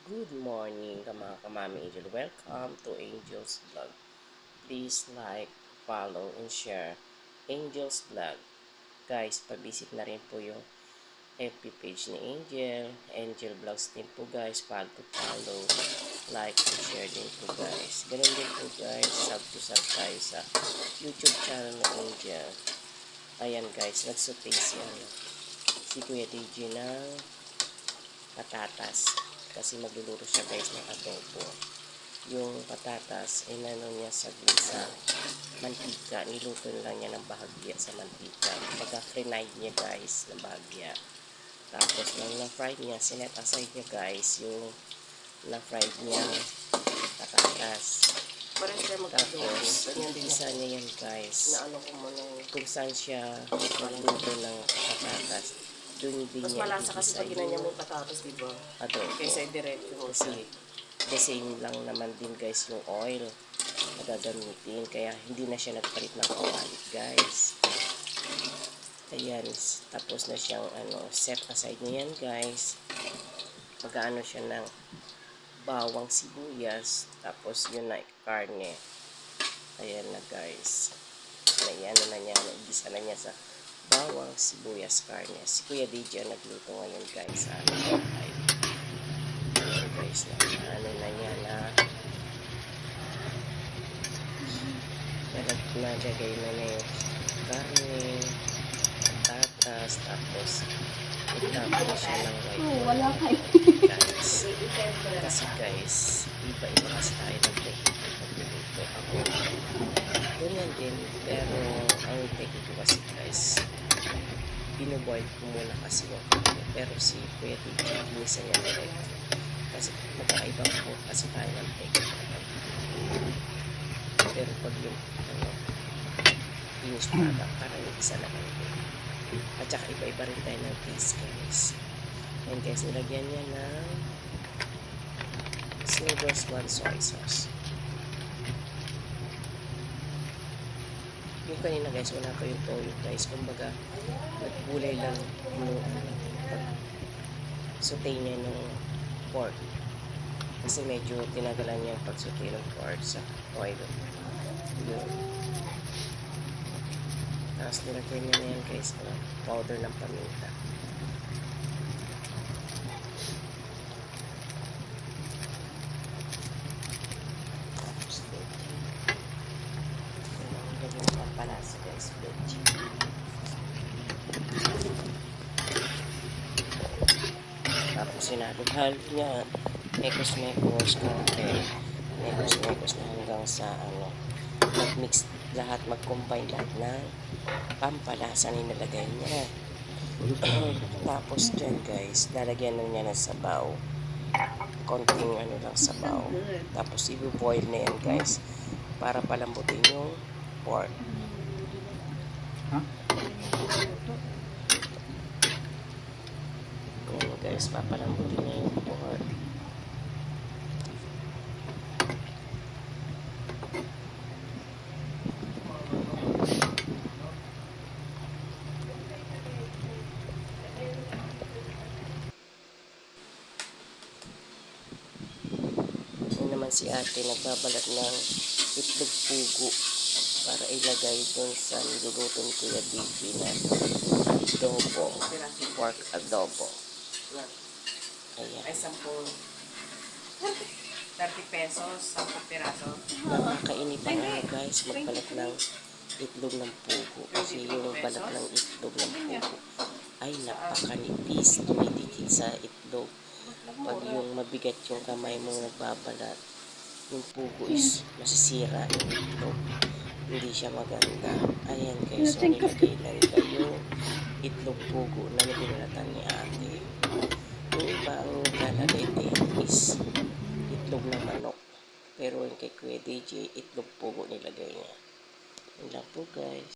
Good morning mga kamami Angel. Welcome to Angel's Vlog. Please like, follow, and share Angel's Vlog. Guys, pabisit na rin po yung FB page ni Angel. Angel Vlogs din po guys. Follow, like, and share din po guys. Ganun din po guys. Sub tayo sa YouTube channel ni Angel. Ayan guys, nagsutay si Kuya DJ ng patatas. Kasi magluluto siya guys ng adobo. Yung patatas, inano niya sa mantika. Niluto lang niya ng bahagya sa mantika. Pagka-fried niya guys ng bahagya. Tapos nang na-fry niya, sinet aside niya guys yung na-fried niya patatas. Tapos, isa niya yan guys. Kung saan siya magluto ng patatas. Doon din mas niya malasa kasi pag ginanya mo yung patatas, diba? Adobo. Kaysa diretso mo. Kasi the same lang naman din guys yung oil na gagamitin. Kaya hindi na siya nagpalit ng kawalit guys. Ayan. Tapos na siyang set aside niya yan guys. Mag-ano siya ng bawang sibuyas. Tapos yun na karne. Ayan na guys. Ayan na niya. Nagisa na niya sa bawang, sibuyas, karne. Si Kuya DJ ang nagluto ngayon guys. Ayan guys, na niya na nalagay na niya yung karne, patatas, tapos itapon siya ng white guys. Kasi guys, iba-iba kasi tayo nagluluto. Ako, ganyan din. Pero ang technique ko kasi guys, binuboil ko muna kasi yung karne. Pero si Kuya DJ, minsan niya direct. Kasi magkaiba po kasi tayo ng technique. Pero pag yung finished product, parang isa na lang din. At saka iba-iba rin tayo ng taste guys. And guys, nilagyan niya ng Silver Swan soy sauce. Yung kanina guys, wala pa yung toyo guys. Kumbaga, naggulay lang yung pag-saute niya ng pork. Kasi medyo tinagalan niya yung pag-saute ng pork sa oil. Yun. Tapos nilagyan niya na yan guys, powder ng paminta. Tapos palasa guys, veggie. Tapos sinalog-halog niya, mekos-mekos konti, mekos-mekos na hanggang sa mag-mix lahat, mag-combine lahat ng pampalasa na nilagay niya. Tapos dyan guys, lalagyan na niya ng sabaw, konting lang sabaw. Tapos i-boil na yan guys para palambutin yung pork. Ayan guys, papalambutin niya yung pork. Ayan naman si ate, nagbabalat ng itlog pugo para ilagay dun sa niluluto ni Kuya DJ na adobo, pork adobo. Ayan. Ay, 10. 30 pesos, 10 piraso. Nakakainip pa nga guys, magbalat ng itlog ng pugo. Kasi yung balat ng itlog ng pugo ay napakanipis, dumidikit sa itlog. Pag yung mabigat yung kamay mo nagbabalat, yung pugo is masisira yung itlog. Hindi siya maganda. Ayan guys, so nilagay na nila yung itlog pugo na nabinalatan ni ate. Yung iba ang naglalagay din is itlog ng manok. Pero yung kay Kuya DJ, itlog pugo nilagay niya. Yun lang po guys.